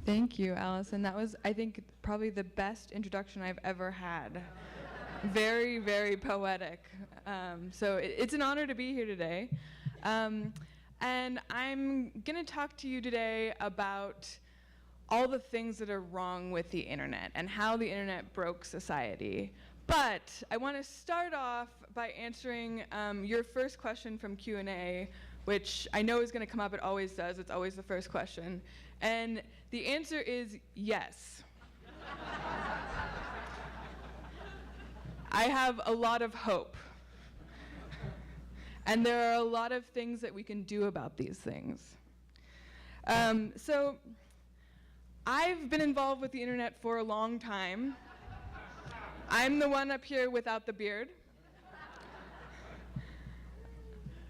Thank you, Allison. That was, I think, probably the best introduction I've ever had. Very, very poetic. So it's an honor to be here today. And I'm going to talk to you today about all the things that are wrong with the internet and how the internet broke society. But I want to start off by answering your first question from Q&A, which I know is going to come up. It always does. It's always the first question. And the answer is yes. I have a lot of hope. And there are a lot of things that we can do about these things. So I've been involved with the internet for a long time. I'm the one up here without the beard.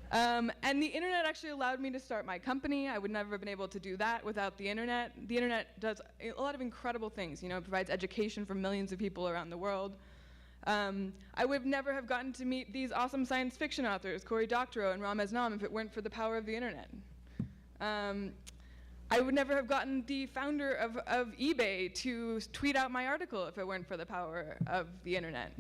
And the internet actually allowed me to start my company. I would never have been able to do that without the internet. The internet does a lot of incredible things. You know, it provides education for millions of people around the world. I would never have gotten to meet these awesome science fiction authors, Cory Doctorow and Ramez Nam, if it weren't for the power of the internet. I would never have gotten the founder of eBay to tweet out my article if it weren't for the power of the internet.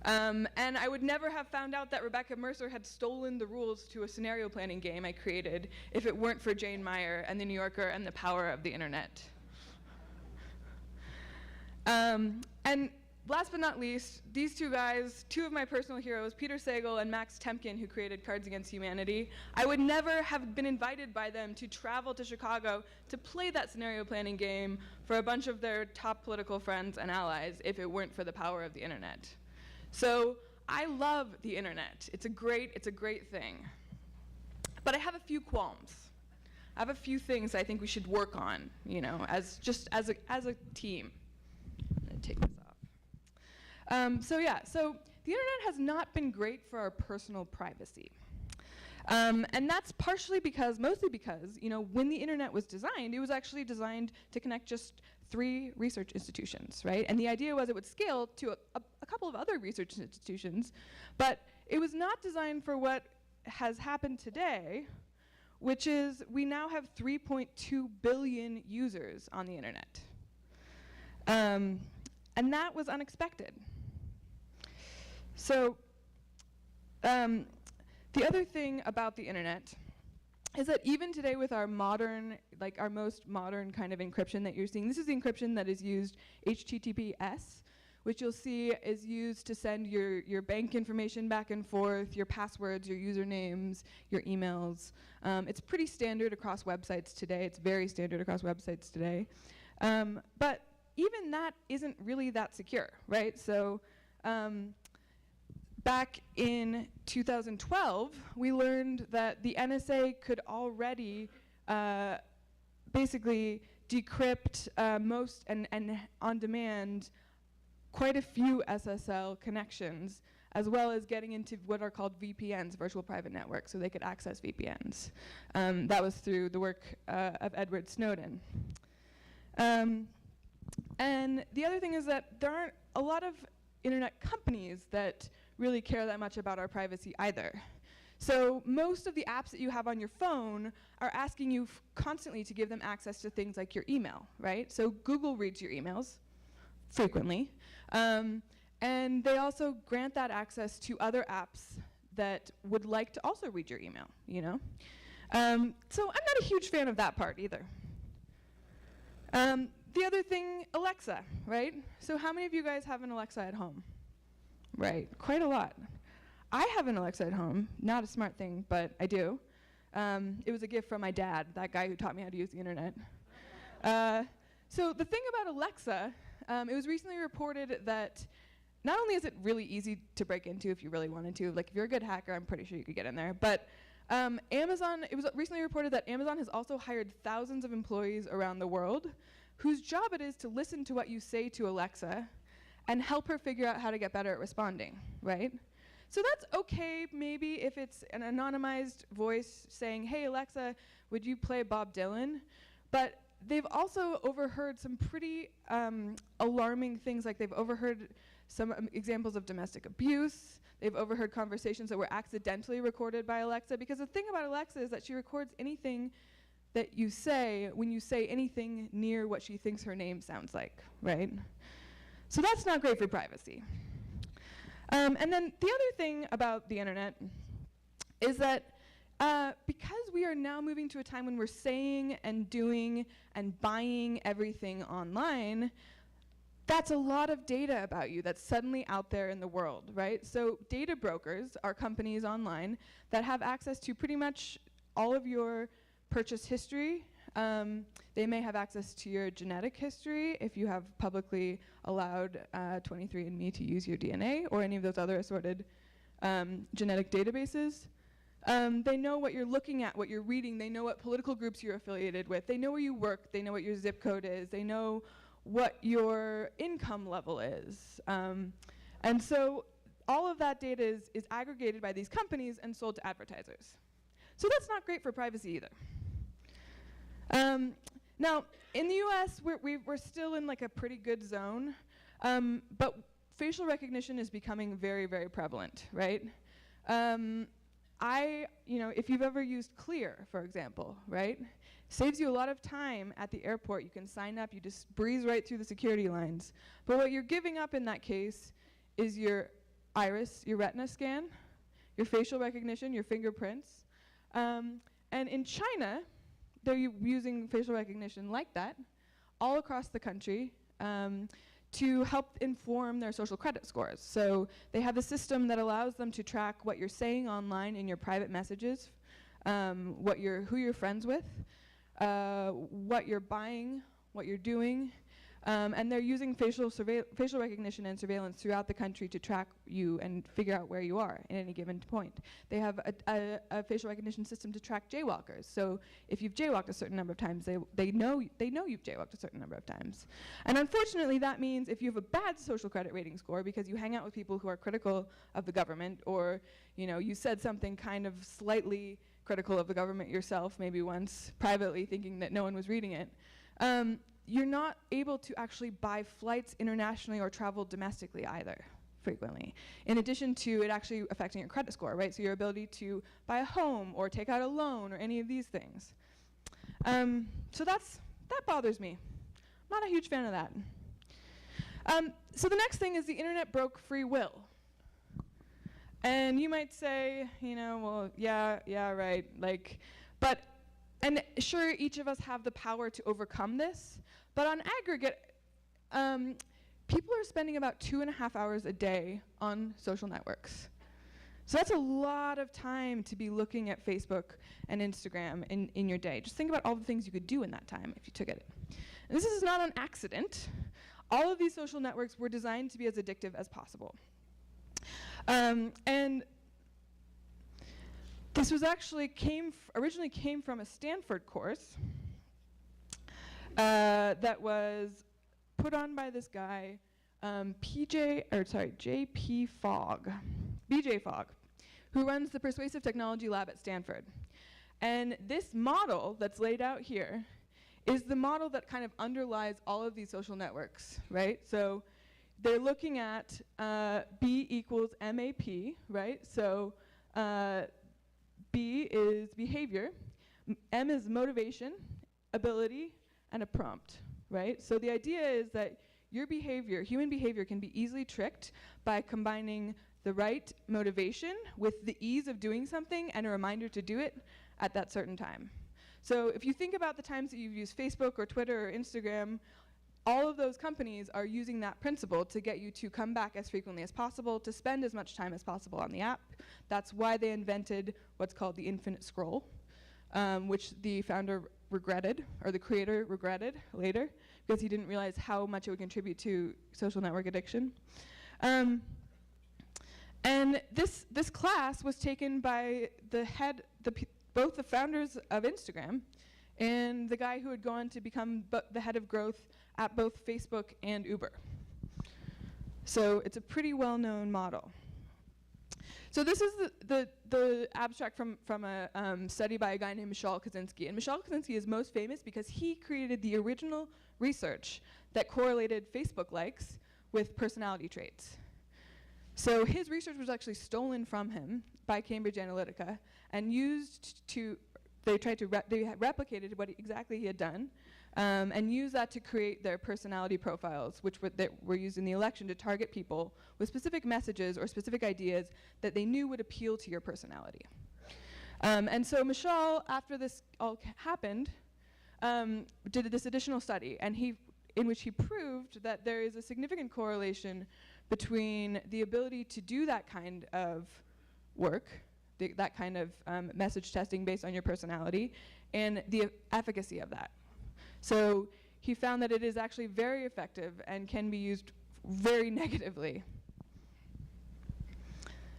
And I would never have found out that Rebecca Mercer had stolen the rules to a scenario planning game I created if it weren't for Jane Meyer and the New Yorker and the power of the internet. And last but not least, these two guys, two of my personal heroes, Peter Sagal and Max Temkin, who created Cards Against Humanity, I would never have been invited by them to travel to Chicago to play that scenario planning game for a bunch of their top political friends and allies if it weren't for the power of the internet. So I love the internet. It's a great thing. But I have a few qualms. I have a few things I think we should work on, you know, as a team. I'm gonna take this off. So the internet has not been great for our personal privacy. And that's mostly because, you know, when the internet was designed, it was actually designed to connect just 3 research institutions, right? And the idea was it would scale to a couple of other research institutions, but it was not designed for what has happened today, which is we now have 3.2 billion users on the internet. And that was unexpected. So the other thing about the internet is that even today with our modern, like our most modern kind of encryption that you're seeing, this is the encryption that is used, HTTPS, which you'll see is used to send your bank information back and forth, your passwords, your usernames, your emails. It's pretty standard across websites today. It's very standard across websites today. But even that isn't really that secure, right? So back in 2012, we learned that the NSA could already basically decrypt most and on demand quite a few SSL connections, as well as getting into what are called VPNs, virtual private networks, so they could access VPNs. That was through the work of Edward Snowden. And the other thing is that there aren't a lot of internet companies that really care that much about our privacy either. So most of the apps that you have on your phone are asking you constantly to give them access to things like your email, right? So Google reads your emails frequently. And they also grant that access to other apps that would like to also read your email, you know? So I'm not a huge fan of that part either. The other thing, Alexa, right? So how many of you guys have an Alexa at home? Right, quite a lot. I have an Alexa at home, not a smart thing, but I do. It was a gift from my dad, that guy who taught me how to use the internet. So the thing about Alexa, it was recently reported that not only is it really easy to break into if you really wanted to, like if you're a good hacker, I'm pretty sure you could get in there, but Amazon, it was recently reported that Amazon has also hired thousands of employees around the world whose job it is to listen to what you say to Alexa and help her figure out how to get better at responding, right? So that's okay maybe if it's an anonymized voice saying, hey Alexa, would you play Bob Dylan? But they've also overheard some pretty alarming things, like they've overheard some examples of domestic abuse. They've overheard conversations that were accidentally recorded by Alexa, because the thing about Alexa is that she records anything that you say when you say anything near what she thinks her name sounds like, right? So that's not great for privacy. And then the other thing about the internet is that because we are now moving to a time when we're saying and doing and buying everything online, that's a lot of data about you that's suddenly out there in the world, right? So data brokers are companies online that have access to pretty much all of your purchase history. They may have access to your genetic history if you have publicly allowed 23andMe to use your DNA or any of those other assorted genetic databases. They know what you're looking at, what you're reading. They know what political groups you're affiliated with. They know where you work. They know what your zip code is. They know what your income level is. And so all of that data is aggregated by these companies and sold to advertisers. So that's not great for privacy either. Now, in the US, we're still in like a pretty good zone, but facial recognition is becoming very, very prevalent, right? If you've ever used Clear, for example, right? Saves you a lot of time at the airport. You can sign up, you just breeze right through the security lines. But what you're giving up in that case is your iris, your retina scan, your facial recognition, your fingerprints. And in China, they're using facial recognition like that all across the country to help inform their social credit scores. So they have a system that allows them to track what you're saying online in your private messages, who you're friends with, what you're buying, what you're doing, and they're using facial recognition and surveillance throughout the country to track you and figure out where you are at any given point. They have a facial recognition system to track jaywalkers. So if you've jaywalked a certain number of times, they know you've jaywalked a certain number of times. And unfortunately, that means if you have a bad social credit rating score because you hang out with people who are critical of the government, or you said something kind of slightly critical of the government yourself, maybe once privately, thinking that no one was reading it. You're not able to actually buy flights internationally or travel domestically either, frequently. In addition to it actually affecting your credit score, right? So your ability to buy a home or take out a loan or any of these things. So that bothers me. I'm not a huge fan of that. So the next thing is the internet broke free will. And you might say, well, yeah, right. And sure, each of us have the power to overcome this, but on aggregate, people are spending about 2.5 hours a day on social networks. So that's a lot of time to be looking at Facebook and Instagram in your day. Just think about all the things you could do in that time if you took it. And this is not an accident. All of these social networks were designed to be as addictive as possible. And this was actually originally came from a Stanford course that was put on by this guy, BJ Fogg, who runs the Persuasive Technology Lab at Stanford. And this model that's laid out here is the model that kind of underlies all of these social networks, right? So they're looking at B equals MAP, right? So B is behavior, M is motivation, ability, and a prompt, right? So the idea is that your behavior, human behavior, can be easily tricked by combining the right motivation with the ease of doing something and a reminder to do it at that certain time. So if you think about the times that you've used Facebook or Twitter or Instagram, all of those companies are using that principle to get you to come back as frequently as possible, to spend as much time as possible on the app. That's why they invented what's called the infinite scroll, which the founder regretted, or the creator regretted later, because he didn't realize how much it would contribute to social network addiction. And this class was taken by both the founders of Instagram and the guy who had gone to become the head of growth at both Facebook and Uber. So it's a pretty well-known model. So this is the abstract from a study by a guy named Michal Kaczynski. And Michal Kaczynski is most famous because he created the original research that correlated Facebook likes with personality traits. So his research was actually stolen from him by Cambridge Analytica and used they replicated what exactly he had done, and used that to create their personality profiles, which were used in the election to target people with specific messages or specific ideas that they knew would appeal to your personality. And so Michal, after this all happened, did this additional study, and in which he proved that there is a significant correlation between the ability to do that kind of work, that kind of message testing based on your personality, and the efficacy of that. So he found that it is actually very effective and can be used very negatively.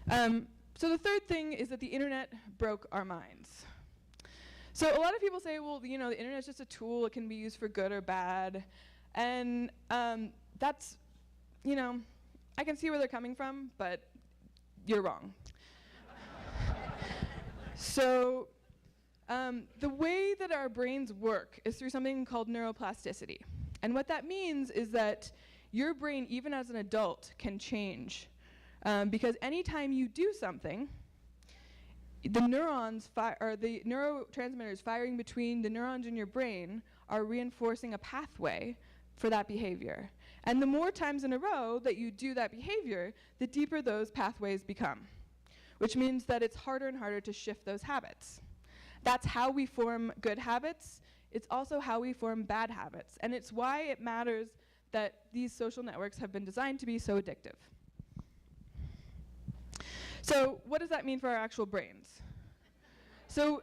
So the third thing is that the internet broke our minds. So a lot of people say, well, you know, the internet's just a tool, it can be used for good or bad. And that's, you know, I can see where they're coming from, but you're wrong. So the way that our brains work is through something called neuroplasticity. And what that means is that your brain, even as an adult, can change. Because anytime you do something, the neurons, or the neurotransmitters firing between the neurons in your brain are reinforcing a pathway for that behavior. And the more times in a row that you do that behavior, the deeper those pathways become, which means that it's harder and harder to shift those habits. That's how we form good habits. It's also how we form bad habits. And it's why it matters that these social networks have been designed to be so addictive. So what does that mean for our actual brains? So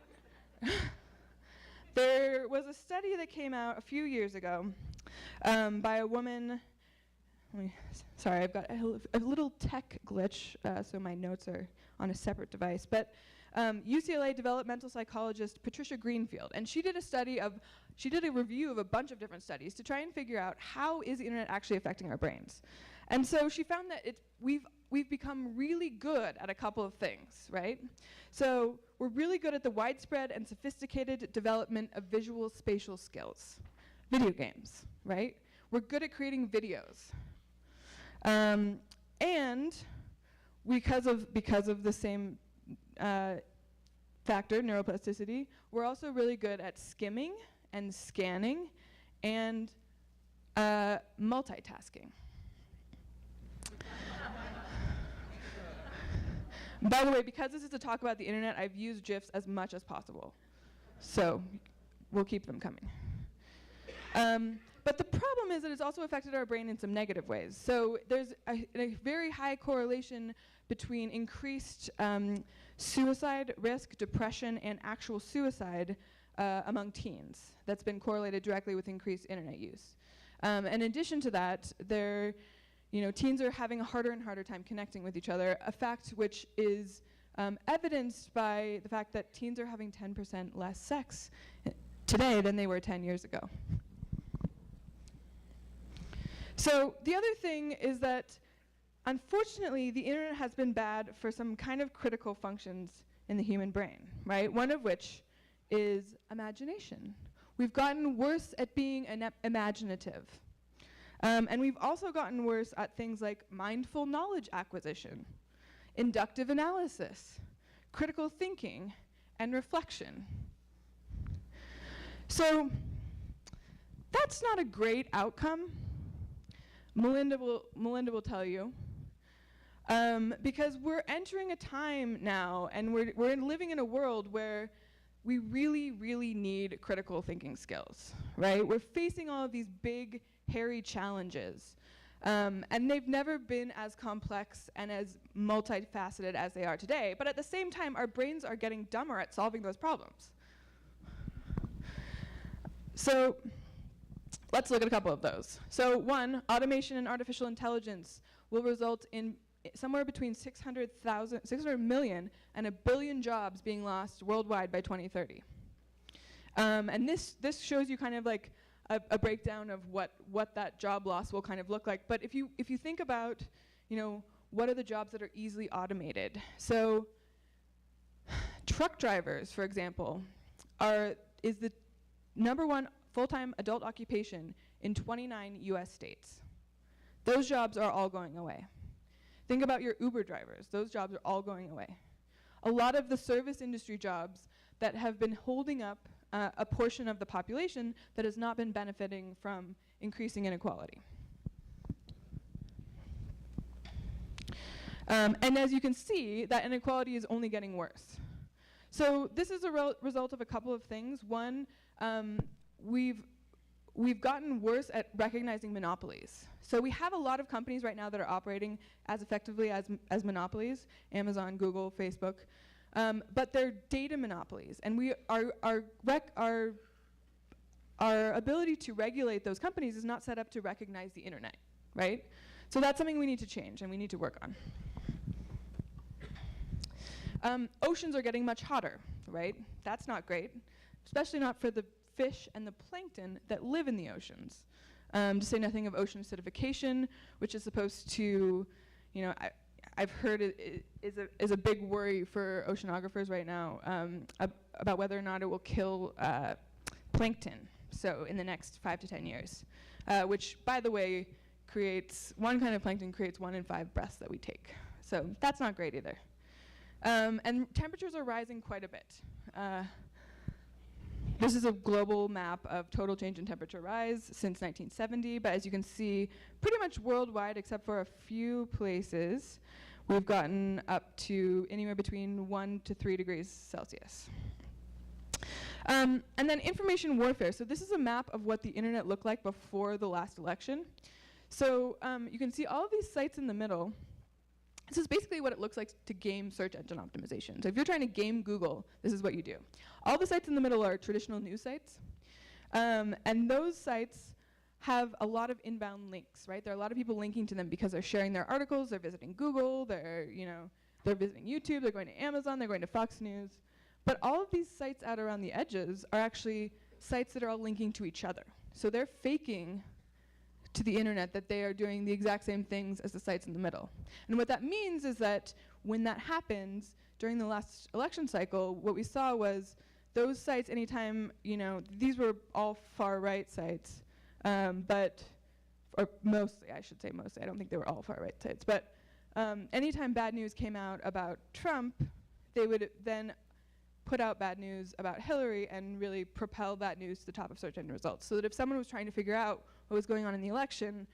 there was a study that came out a few years ago by a woman. Sorry, I've got a little tech glitch, so my notes are on a separate device. But UCLA developmental psychologist Patricia Greenfield, and she did a review of a bunch of different studies to try and figure out how is the internet actually affecting our brains. And so she found that we've become really good at a couple of things, right? So we're really good at the widespread and sophisticated development of visual spatial skills. Video games, right? We're good at creating videos. And because of the same factor, neuroplasticity, we're also really good at skimming and scanning and multitasking. By the way, because this is a talk about the internet, I've used GIFs as much as possible. So we'll keep them coming. But the problem is that it's also affected our brain in some negative ways. So there's a very high correlation between increased suicide risk, depression, and actual suicide among teens. That's been correlated directly with increased internet use. In addition to that, teens are having a harder and harder time connecting with each other, a fact which is evidenced by the fact that teens are having 10% less sex today than they were 10 years ago. So the other thing is that, unfortunately, the internet has been bad for some kind of critical functions in the human brain, right? One of which is imagination. We've gotten worse at being imaginative. And we've also gotten worse at things like mindful knowledge acquisition, inductive analysis, critical thinking, and reflection. So that's not a great outcome. Melinda will tell you, because we're entering a time now, and we're living in a world where we really, really need critical thinking skills, right? We're facing all of these big, hairy challenges, and they've never been as complex and as multifaceted as they are today. But at the same time, our brains are getting dumber at solving those problems. So let's look at a couple of those. So one, automation and artificial intelligence will result in somewhere between 600 million and 1 billion jobs being lost worldwide by 2030. And this shows you kind of like a breakdown of what that job loss will kind of look like. But if you think about, what are the jobs that are easily automated? So truck drivers, for example, is the #1 full-time adult occupation in 29 US states. Those jobs are all going away. Think about your Uber drivers. Those jobs are all going away. A lot of the service industry jobs that have been holding up a portion of the population that has not been benefiting from increasing inequality. And as you can see, that inequality is only getting worse. So this is a result of a couple of things. One, we've gotten worse at recognizing monopolies. So we have a lot of companies right now that are operating as effectively as monopolies, Amazon, Google, Facebook, but they're data monopolies. And our ability to regulate those companies is not set up to recognize the internet, right? So that's something we need to change and we need to work on. Oceans are getting much hotter, right? That's not great, especially not for the fish and the plankton that live in the oceans. To say nothing of ocean acidification, which is supposed to, I've heard is a big worry for oceanographers right now about whether or not it will kill plankton. So in the next 5 to 10 years, which, by the way, one kind of plankton creates 1 in 5 breaths that we take. So that's not great either. And temperatures are rising quite a bit. This is a global map of total change in temperature rise since 1970, but as you can see, pretty much worldwide, except for a few places, we've gotten up to anywhere between 1 to 3 degrees Celsius. And then information warfare. So this is a map of what the internet looked like before the last election. So you can see all of these sites in the middle. This is basically what it looks like to game search engine optimization. So if you're trying to game Google, this is what you do. All the sites in the middle are traditional news sites. And those sites have a lot of inbound links, right? There are a lot of people linking to them because they're sharing their articles, they're visiting Google, they're visiting YouTube, they're going to Amazon, they're going to Fox News. But all of these sites out around the edges are actually sites that are all linking to each other. So they're faking to the internet that they are doing the exact same things as the sites in the middle. And what that means is that when that happens, during the last election cycle, what we saw was those sites, anytime, these were all far-right sites, or mostly, I should say mostly, I don't think they were all far-right sites, but anytime bad news came out about Trump, they would then put out bad news about Hillary and really propel that news to the top of search engine results. So that if someone was trying to figure out what was going on in the election,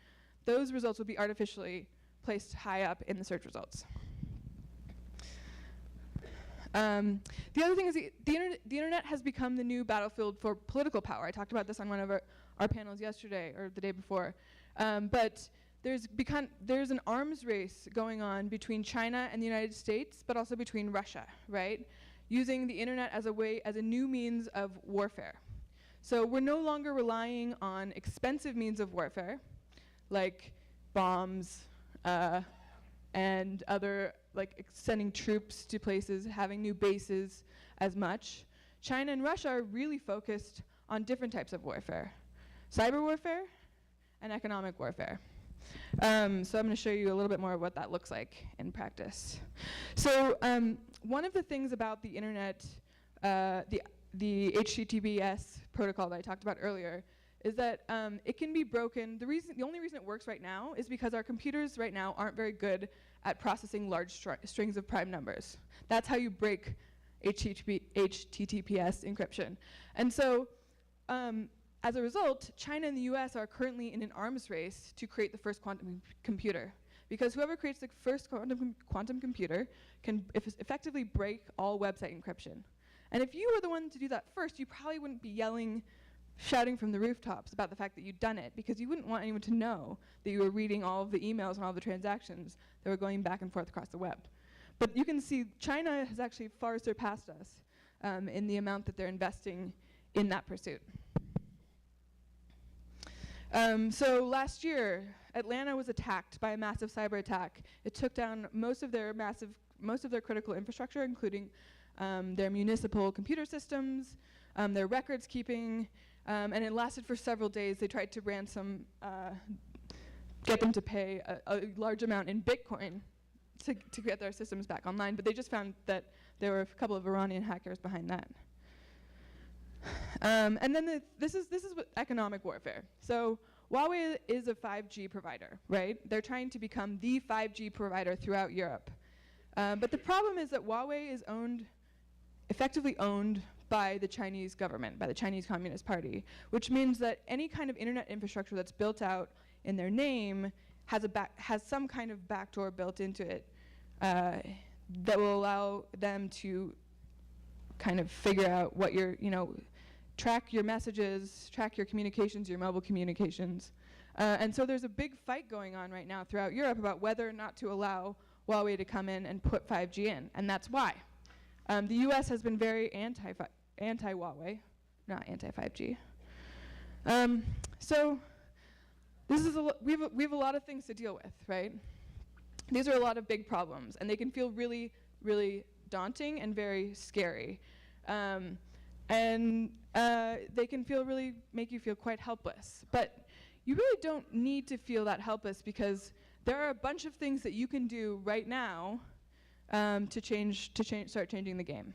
those results would be artificially placed high up in the search results. The other thing is the internet has become the new battlefield for political power. I talked about this on one of our panels yesterday or the day before. But there's an arms race going on between China and the United States, but also between Russia, right? Using the internet as a new means of warfare. So we're no longer relying on expensive means of warfare, like bombs and other, like sending troops to places, having new bases as much. China and Russia are really focused on different types of warfare: cyber warfare and economic warfare. So I'm going to show you a little bit more of what that looks like in practice. So one of the things about the internet, the HTTPS protocol that I talked about earlier, is that it can be broken. The only reason it works right now is because our computers right now aren't very good at processing large strings of prime numbers. That's how you break HTTPS encryption. And so as a result, China and the US are currently in an arms race to create the first quantum computer. Because whoever creates the first quantum computer can effectively break all website encryption. And if you were the one to do that first, you probably wouldn't be shouting from the rooftops about the fact that you'd done it, because you wouldn't want anyone to know that you were reading all of the emails and all the transactions that were going back and forth across the web. But you can see China has actually far surpassed us in the amount that they're investing in that pursuit. So last year, Atlanta was attacked by a massive cyber attack. It took down most of their critical infrastructure, including their municipal computer systems, their records keeping, and it lasted for several days. They tried to get them to pay a large amount in Bitcoin to get their systems back online, but they just found that there were a couple of Iranian hackers behind that. And then this is what economic warfare. So Huawei is a 5G provider, right? They're trying to become the 5G provider throughout Europe. But the problem is that Huawei is effectively owned by the Chinese government, by the Chinese Communist Party, which means that any kind of internet infrastructure that's built out in their name has some kind of backdoor built into it that will allow them to kind of figure out what your, track your messages, track your communications, your mobile communications. And so there's a big fight going on right now throughout Europe about whether or not to allow Huawei to come in and put 5G in, and that's why. The US has been very anti-Huawei, not anti-5G. So this is we have a lot of things to deal with, right? These are a lot of big problems, and they can feel really, really daunting and very scary. And they can make you feel quite helpless. But you really don't need to feel that helpless, because there are a bunch of things that you can do right now to start changing the game.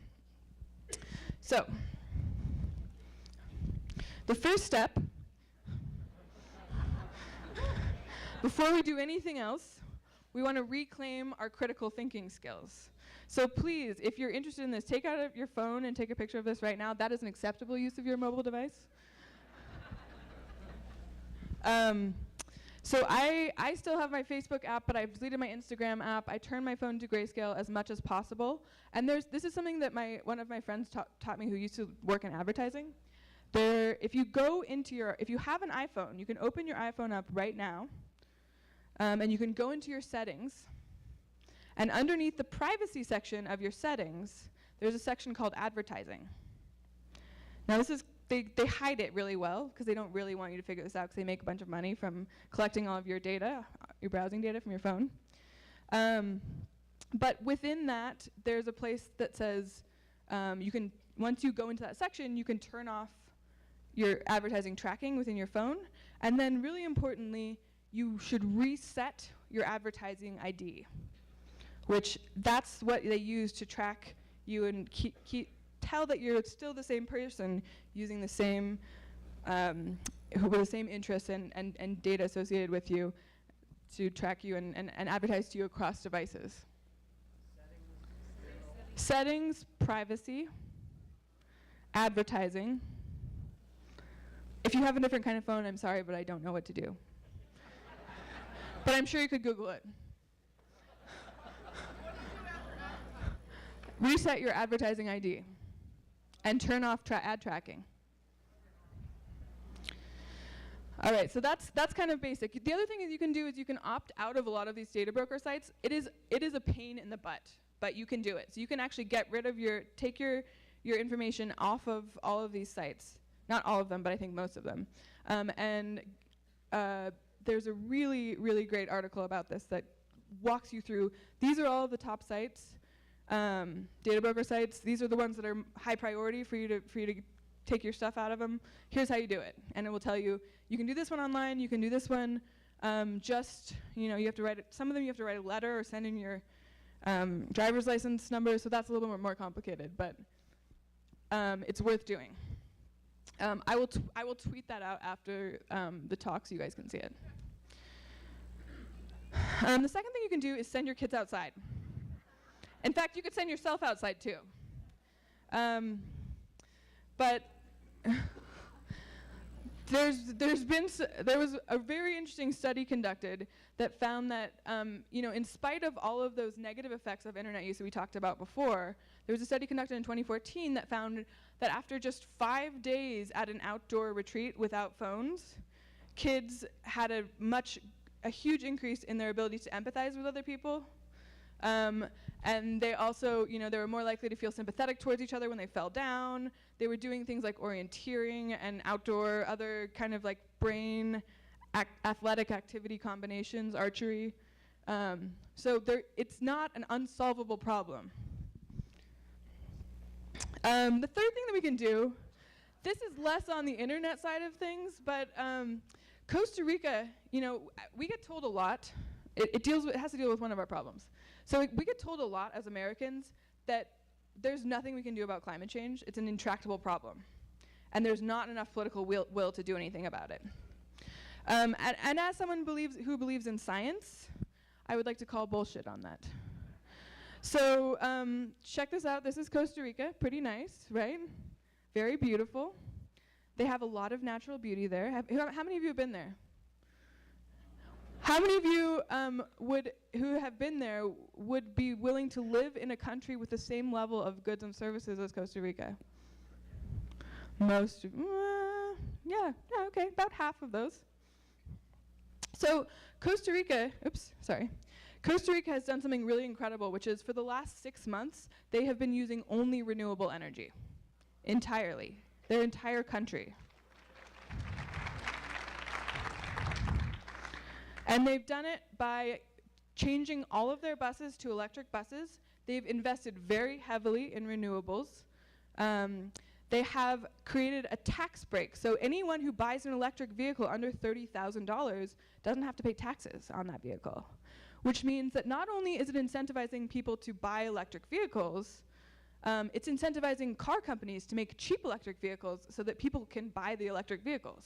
So, the first step, before we do anything else, we want to reclaim our critical thinking skills. So please, if you're interested in this, take out your phone and take a picture of this right now. That is an acceptable use of your mobile device. So I still have my Facebook app, but I've deleted my Instagram app. I turn my phone to grayscale as much as possible. And this is something that one of my friends taught me, who used to work in advertising. If you have an iPhone, you can open your iPhone up right now, and you can go into your settings. And underneath the privacy section of your settings, there's a section called advertising. Now they hide it really well, because they don't really want you to figure this out, because they make a bunch of money from collecting all of your data, your browsing data from your phone. But within that, there's a place that says once you go into that section, you can turn off your advertising tracking within your phone. And then really importantly, you should reset your advertising ID, which that's what they use to track you and tell that you're still the same person using the same, with the same interests and data associated with you to track you and advertise to you across devices. Settings, privacy, advertising. If you have a different kind of phone, I'm sorry, but I don't know what to do. But I'm sure you could Google it. Reset your advertising ID and turn off ad tracking. All right, so that's kind of basic. The other thing is you can do is you can opt out of a lot of these data broker sites. It is a pain in the butt, but you can do it. So you can actually get rid of take your information off of all of these sites. Not all of them, but I think most of them. There's a really, really great article about this that walks you through. These are all of the top sites. Data broker sites. These are the ones that are high priority for you to take your stuff out of them. Here's how you do it, and it will tell you you can do this one online. You can do this one. You have to write some of them. You have to write a letter or send in your driver's license number. So that's a little bit more complicated, but it's worth doing. I will tweet that out after the talk so you guys can see it. The second thing you can do is send your kids outside. In fact, you could send yourself outside too. But there was a very interesting study conducted that found that in spite of all of those negative effects of internet use that we talked about before, there was a study conducted in 2014 that found that after just 5 days at an outdoor retreat without phones, kids had a huge increase in their ability to empathize with other people. And they also, they were more likely to feel sympathetic towards each other when they fell down. They were doing things like orienteering and outdoor, other kind of like brain athletic activity combinations, archery. So it's not an unsolvable problem. The third thing that we can do, this is less on the internet side of things, but Costa Rica, we get told a lot. It has to deal with one of our problems. So we get told a lot as Americans that there's nothing we can do about climate change. It's an intractable problem. And there's not enough political will to do anything about it. And as someone who believes in science, I would like to call bullshit on that. So check this out. This is Costa Rica. Pretty nice, right? very beautiful. They have a lot of natural beauty there. How many of you have been there? How many of you who have been there would be willing to live in a country with the same level of goods and services as Costa Rica? Most, yeah, okay, about half of those. So Costa Rica has done something really incredible, which is for the last 6 months, they have been using only renewable energy, entirely, their entire country. And they've done it by changing all of their buses to electric buses. They've invested very heavily in renewables. They have created a tax break, so anyone who buys an electric vehicle under $30,000 doesn't have to pay taxes on that vehicle, which means that not only is it incentivizing people to buy electric vehicles, it's incentivizing car companies to make cheap electric vehicles so that people can buy the electric vehicles.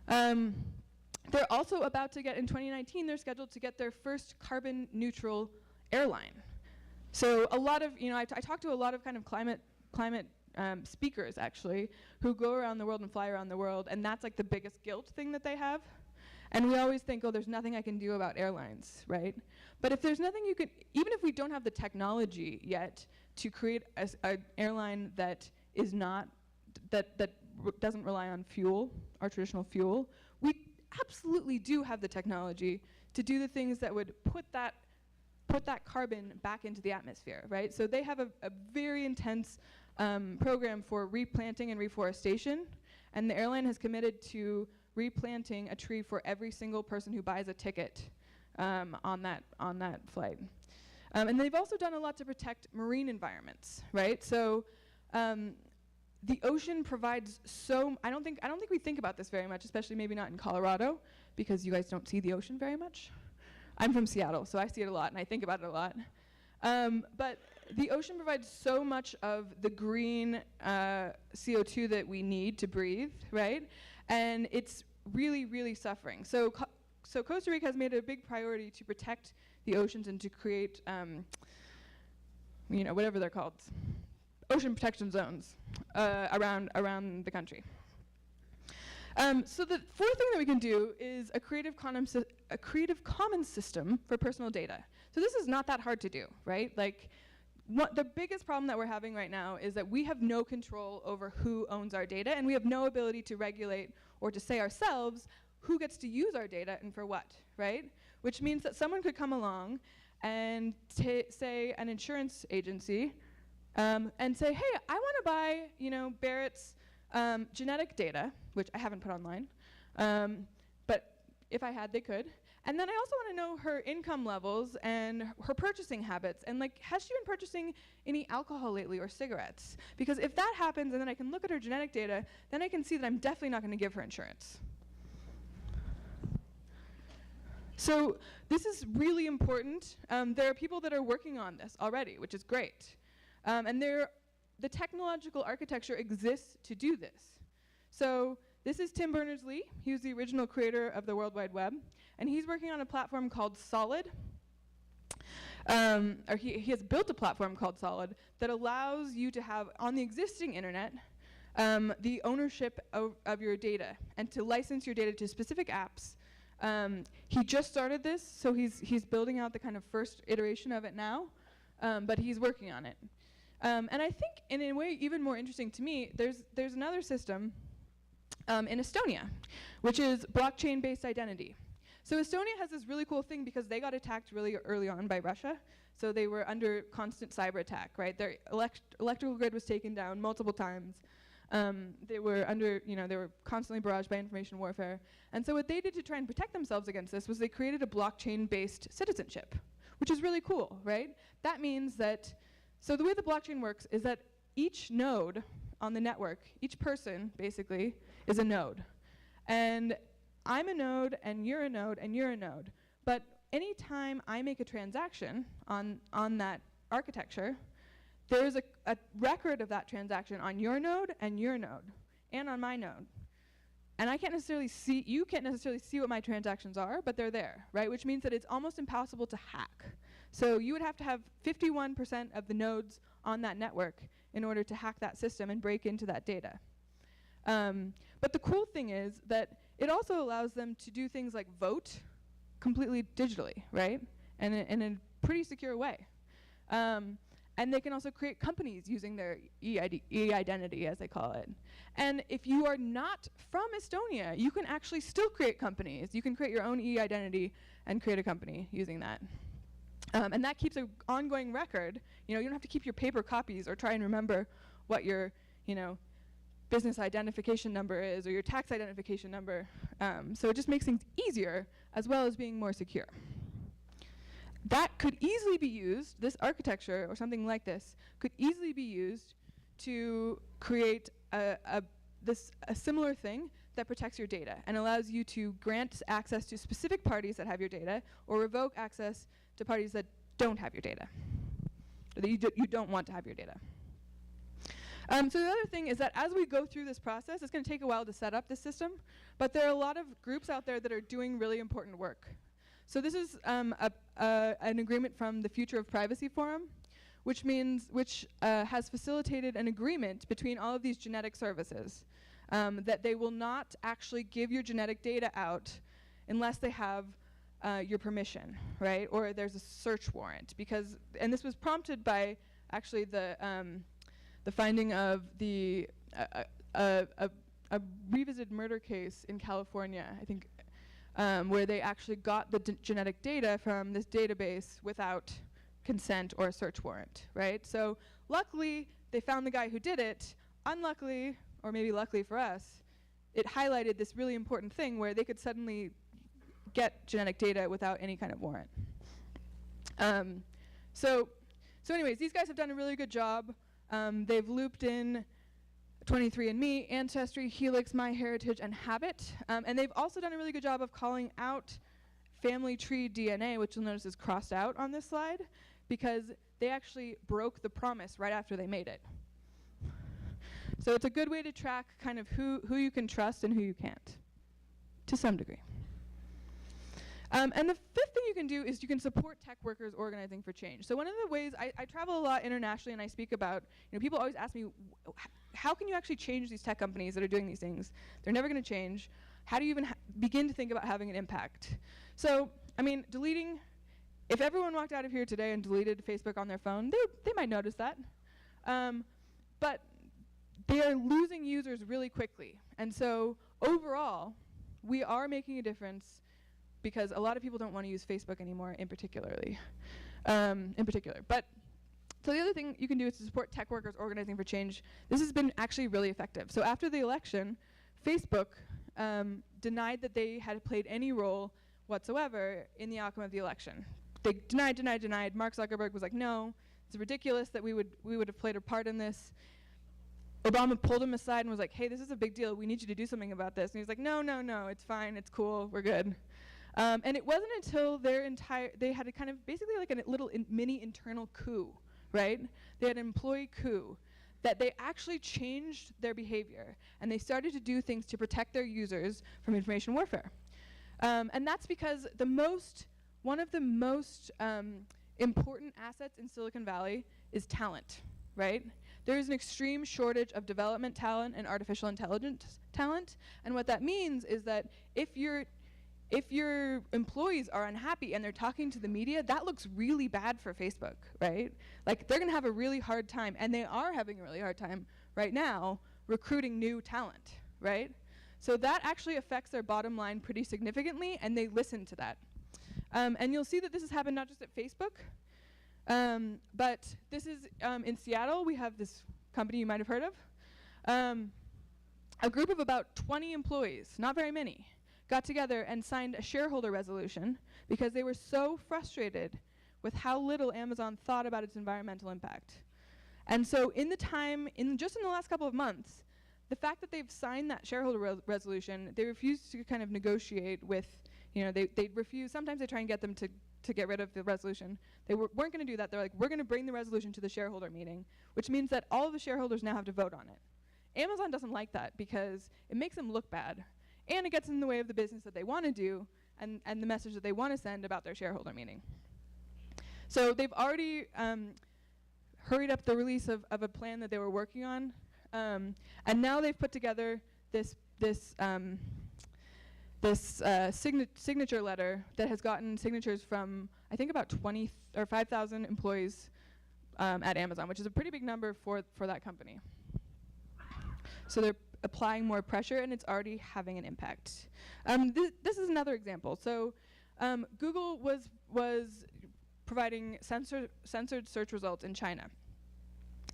They're also about to get, in 2019, they're scheduled to get their first carbon neutral airline. So a lot of, I talked to a lot of kind of climate speakers, actually, who go around the world and fly around the world, and that's like the biggest guilt thing that they have. And we always think, oh, there's nothing I can do about airlines, right? But if there's nothing you can, even if we don't have the technology yet to create an airline that is not, that doesn't rely on fuel, our traditional fuel, we absolutely do have the technology to do the things that would put that carbon back into the atmosphere, right? So they have a very intense program for replanting and reforestation, and the airline has committed to replanting a tree for every single person who buys a ticket on that flight. And they've also done a lot to protect marine environments, right? So the ocean provides I don't think we think about this very much, especially maybe not in Colorado, because you guys don't see the ocean very much. I'm from Seattle, so I see it a lot and I think about it a lot. But the ocean provides so much of the green CO2 that we need to breathe, right? And it's really, really suffering. So Costa Rica has made it a big priority to protect the oceans and to create, whatever they're called, ocean protection zones around the country. So the fourth thing that we can do is a Creative Commons system for personal data. So this is not that hard to do, right? Like, the biggest problem that we're having right now is that we have no control over who owns our data, and we have no ability to regulate or to say ourselves who gets to use our data and for what, right? Which means that someone could come along and say an insurance agency and say, hey, I want to buy, Berit's genetic data, which I haven't put online, but if I had, they could. And then I also want to know her income levels and her purchasing habits, and has she been purchasing any alcohol lately or cigarettes? Because if that happens and then I can look at her genetic data, then I can see that I'm definitely not going to give her insurance. So this is really important. There are people that are working on this already, which is great. And the technological architecture exists to do this. So this is Tim Berners-Lee. He was the original creator of the World Wide Web. And he's working on a platform called Solid. Or he has built a platform called Solid that allows you to have, on the existing internet, the ownership of your data and to license your data to specific apps. He just started this, so he's building out the kind of first iteration of it now, but he's working on it. And I think, in a way even more interesting to me, there's another system in Estonia, which is blockchain-based identity. So Estonia has this really cool thing because they got attacked really early on by Russia. So they were under constant cyber attack, right? Their electrical grid was taken down multiple times. They were they were constantly barraged by information warfare. And so what they did to try and protect themselves against this was they created a blockchain-based citizenship, which is really cool, right? That means that, so the way the blockchain works is that each node on the network, each person, basically, is a node. And I'm a node, and you're a node, and you're a node. But anytime I make a transaction on that architecture, there's a record of that transaction on your node, and on my node. And I can't necessarily see, you can't necessarily see what my transactions are, but they're there, right? Which means that it's almost impossible to hack. So you would have to have 51% of the nodes on that network in order to hack that system and break into that data. But the cool thing is that it also allows them to do things like vote completely digitally, right? And in a pretty secure way. And they can also create companies using their e-identity, as they call it. And if you are not from Estonia, you can actually still create companies. You can create your own e-identity and create a company using that. And that keeps an ongoing record. You know, you don't have to keep your paper copies or try and remember what your, business identification number is or your tax identification number. So it just makes things easier as well as being more secure. That could easily be used, this architecture or something like this, could easily be used to create a similar thing that protects your data and allows you to grant access to specific parties that have your data or revoke access to parties that don't have your data, or that you don't want to have your data. So the other thing is that as we go through this process, it's going to take a while to set up this system, but there are a lot of groups out there that are doing really important work. So this is an agreement from the Future of Privacy Forum, which has facilitated an agreement between all of these genetic services that they will not actually give your genetic data out unless they have your permission, right? Or there's a search warrant, and this was prompted by actually the finding of a revisited murder case in California, I think. Where they actually got the genetic data from this database without consent or a search warrant, right? So luckily, they found the guy who did it. Unluckily, or maybe luckily for us, it highlighted this really important thing where they could suddenly get genetic data without any kind of warrant. So anyways, these guys have done a really good job. They've looped in 23andMe, Ancestry, Helix, MyHeritage, and Habit. And they've also done a really good job of calling out family tree DNA, which you'll notice is crossed out on this slide, because they actually broke the promise right after they made it. So it's a good way to track kind of who you can trust and who you can't, to some degree. And the fifth thing you can do is you can support tech workers organizing for change. So one of the ways I travel a lot internationally and I speak about, people always ask me, how can you actually change these tech companies that are doing these things? They're never going to change. How do you even begin to think about having an impact? So, if everyone walked out of here today and deleted Facebook on their phone, they might notice that. But they are losing users really quickly. And so overall, we are making a difference because a lot of people don't want to use Facebook anymore in particular. But so the other thing you can do is to support tech workers organizing for change. This has been actually really effective. So after the election, Facebook denied that they had played any role whatsoever in the outcome of the election. They denied. Mark Zuckerberg was like, no, it's ridiculous that we would have played a part in this. Obama pulled him aside and was like, hey, this is a big deal. We need you to do something about this. And he was like, no, it's fine. It's cool. We're good. And it wasn't until they had a kind of basically like a little mini internal coup, right? They had an employee coup that they actually changed their behavior and they started to do things to protect their users from information warfare. And that's because one of the most important assets in Silicon Valley is talent, right? There is an extreme shortage of development talent and artificial intelligence talent. And what that means is that if your employees are unhappy and they're talking to the media, that looks really bad for Facebook, right? Like they're gonna have a really hard time, and they are having a really hard time right now recruiting new talent, right? So that actually affects their bottom line pretty significantly, and they listen to that. And you'll see that this has happened not just at Facebook, but this is in Seattle. We have this company you might have heard of. A group of about 20 employees, not very many, got together and signed a shareholder resolution because they were so frustrated with how little Amazon thought about its environmental impact. And so just in the last couple of months, the fact that they've signed that shareholder resolution, they refused to kind of negotiate with, they refuse, sometimes they try and get them to get rid of the resolution. They weren't going to do that. They're like, we're going to bring the resolution to the shareholder meeting, which means that all of the shareholders now have to vote on it. Amazon doesn't like that because it makes them look bad. And it gets in the way of the business that they want to do and the message that they want to send about their shareholder meeting. So they've already hurried up the release of a plan that they were working on. And now they've put together this signature letter that has gotten signatures from, I think, about 20 or 5,000 employees at Amazon, which is a pretty big number for that company. So they're applying more pressure, and it's already having an impact. This is another example. So Google was providing censored search results in China.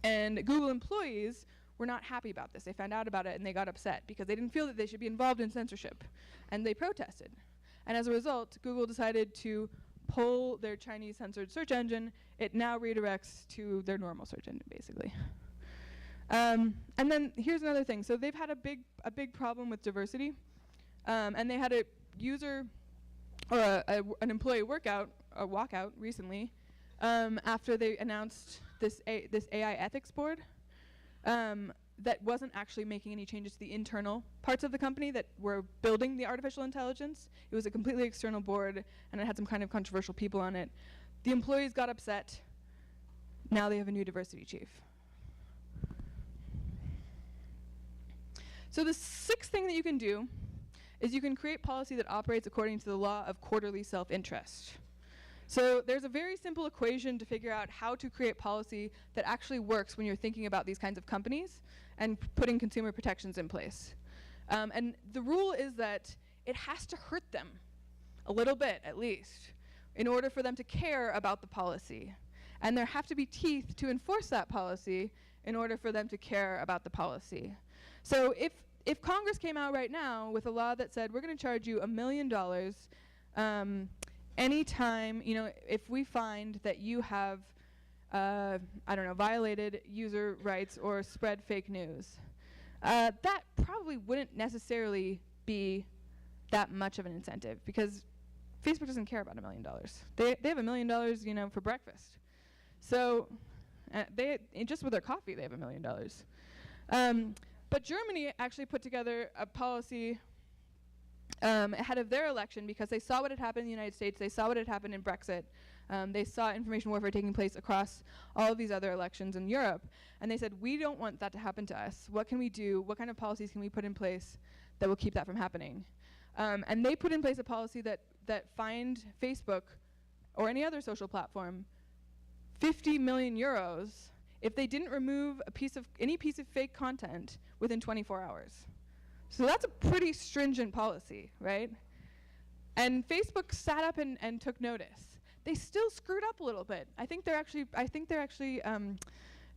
And Google employees were not happy about this. They found out about it and they got upset because they didn't feel that they should be involved in censorship. And they protested. And as a result, Google decided to pull their Chinese censored search engine. It now redirects to their normal search engine, basically. And then here's another thing. So they've had a big problem with diversity. And they had a user or an employee walkout recently after they announced this AI ethics board that wasn't actually making any changes to the internal parts of the company that were building the artificial intelligence. It was a completely external board, and it had some kind of controversial people on it. The employees got upset. Now they have a new diversity chief. So the sixth thing that you can do is you can create policy that operates according to the law of quarterly self-interest. So there's a very simple equation to figure out how to create policy that actually works when you're thinking about these kinds of companies and putting consumer protections in place. And the rule is that it has to hurt them a little bit, at least, in order for them to care about the policy. And there have to be teeth to enforce that policy in order for them to care about the policy. So if Congress came out right now with a law that said, we're going to charge you $1 million anytime, if we find that you have, violated user rights or spread fake news, that probably wouldn't necessarily be that much of an incentive because Facebook doesn't care about $1 million. They have $1 million, for breakfast. So just with their coffee, they have $1 million. But Germany actually put together a policy ahead of their election because they saw what had happened in the United States, they saw what had happened in Brexit, they saw information warfare taking place across all of these other elections in Europe, and they said, we don't want that to happen to us. What can we do? What kind of policies can we put in place that will keep that from happening? And they put in place a policy that fined Facebook or any other social platform 50 million euros if they didn't remove any piece of fake content within 24 hours. So that's a pretty stringent policy, right? And Facebook sat up and took notice. They still screwed up a little bit. I think they're actually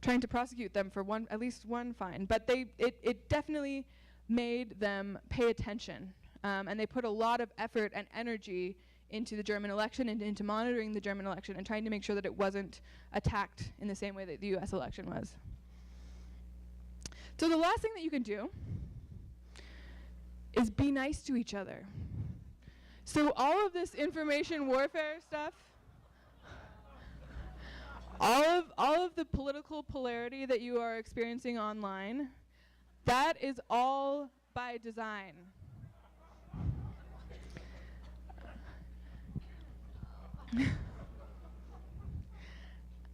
trying to prosecute them for at least one fine. But it definitely made them pay attention, and they put a lot of effort and energy into the German election and into monitoring the German election and trying to make sure that it wasn't attacked in the same way that the US election was. So the last thing that you can do is be nice to each other. So all of this information warfare stuff, all of the political polarity that you are experiencing online, that is all by design.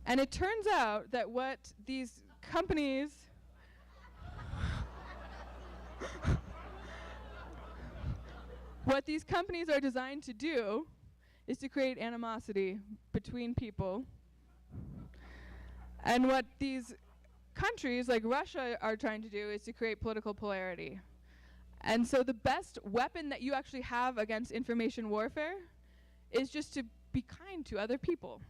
And it turns out that what these companies are designed to do is to create animosity between people. And what these countries like Russia are trying to do is to create political polarity. And so the best weapon that you actually have against information warfare is just to be kind to other people.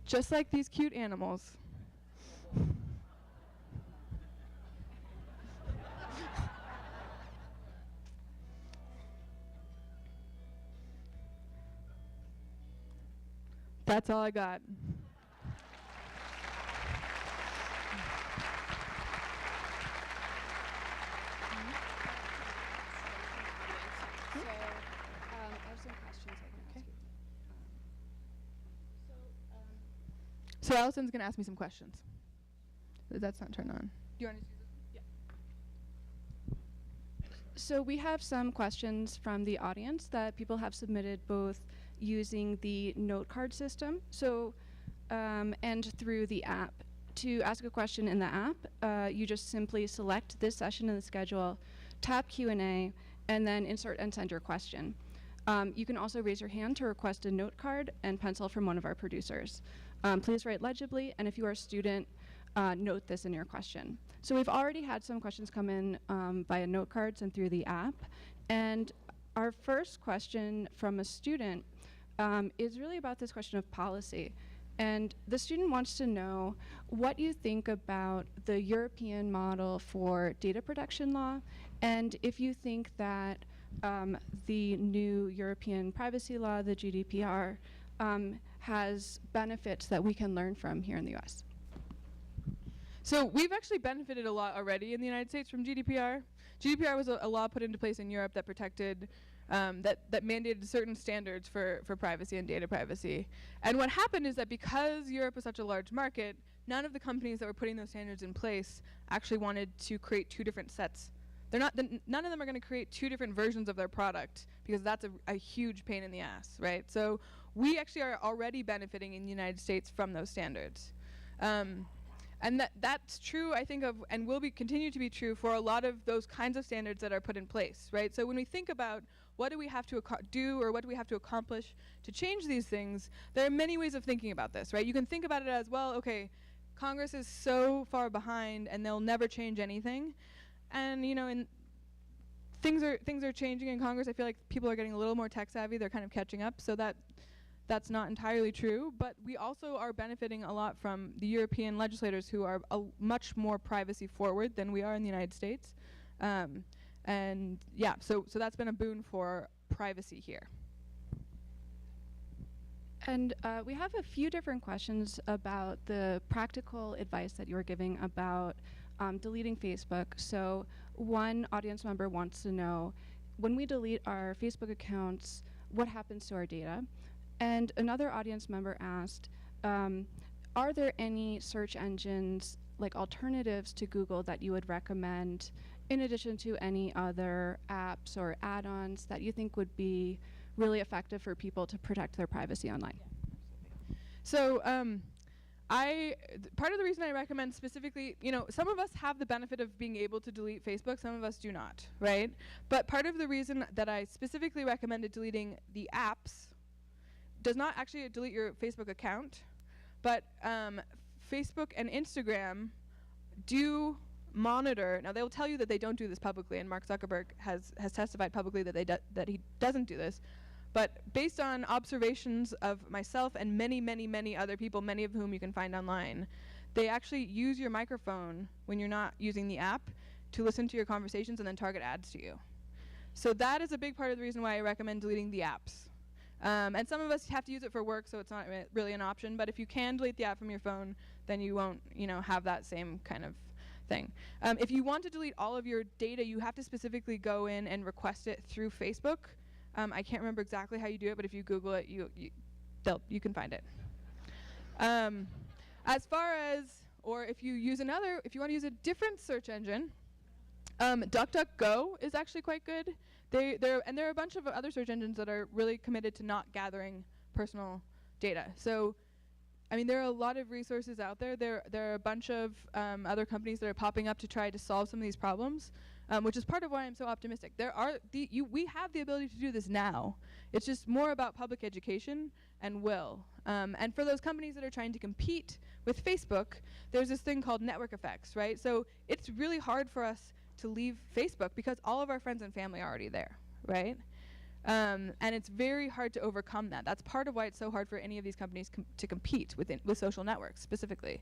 Just like these cute animals. That's all I got. So Allison's going to ask me some questions. That's not turned on. Do you want to use it? Yeah. So we have some questions from the audience that people have submitted both using the note card system. So and through the app. To ask a question in the app, you just simply select this session in the schedule, tap Q&A, and then insert and send your question. You can also raise your hand to request a note card and pencil from one of our producers. Please write legibly, and if you are a student, note this in your question. So we've already had some questions come in via note cards and through the app. And our first question from a student is really about this question of policy. And the student wants to know what you think about the European model for data protection law, and if you think that the new European privacy law, the GDPR, has benefits that we can learn from here in the US. So we've actually benefited a lot already in the United States from GDPR. GDPR was a law put into place in Europe that protected that mandated certain standards for privacy and data privacy. And what happened is that because Europe is such a large market, none of the companies that were putting those standards in place actually wanted to create two different sets. None of them are going to create two different versions of their product, because that's a huge pain in the ass, right? So we actually are already benefiting in the United States from those standards. And that's true, I think, and will continue to be true for a lot of those kinds of standards that are put in place, right? So when we think about what do we have to do, or what do we have to accomplish to change these things, there are many ways of thinking about this, right? You can think about it as, well, okay, Congress is so far behind and they'll never change anything. And things are changing in Congress. I feel like people are getting a little more tech savvy. They're kind of catching up, so that's not entirely true. But we also are benefiting a lot from the European legislators, who are much more privacy forward than we are in the United States. And yeah, so that's been a boon for privacy here. And we have a few different questions about the practical advice that you were giving about deleting Facebook. So one audience member wants to know, when we delete our Facebook accounts, what happens to our data? And another audience member asked, are there any search engines, like alternatives to Google, that you would recommend, in addition to any other apps or add-ons that you think would be really effective for people to protect their privacy online? So part of the reason I recommend specifically, some of us have the benefit of being able to delete Facebook, some of us do not, right? But part of the reason that I specifically recommended deleting the apps does not actually delete your Facebook account, but Facebook and Instagram do monitor. Now, they'll tell you that they don't do this publicly, and Mark Zuckerberg has testified publicly that he doesn't do this. But based on observations of myself and many, many, many other people, many of whom you can find online, they actually use your microphone when you're not using the app to listen to your conversations and then target ads to you. So that is a big part of the reason why I recommend deleting the apps. And some of us have to use it for work, so it's not really an option. But if you can delete the app from your phone, then you won't, have that same kind of thing. If you want to delete all of your data, you have to specifically go in and request it through Facebook. I can't remember exactly how you do it, but if you Google it, you can find it. As far as, or if you want to use a different search engine, DuckDuckGo is actually quite good. There are a bunch of other search engines that are really committed to not gathering personal data. So, there are a lot of resources out there. There are a bunch of other companies that are popping up to try to solve some of these problems, which is part of why I'm so optimistic. We have the ability to do this now. It's just more about public education and will. And for those companies that are trying to compete with Facebook, there's this thing called network effects, right? So it's really hard for us to leave Facebook because all of our friends and family are already there, right? And it's very hard to overcome that. That's part of why it's so hard for any of these companies to compete with social networks specifically.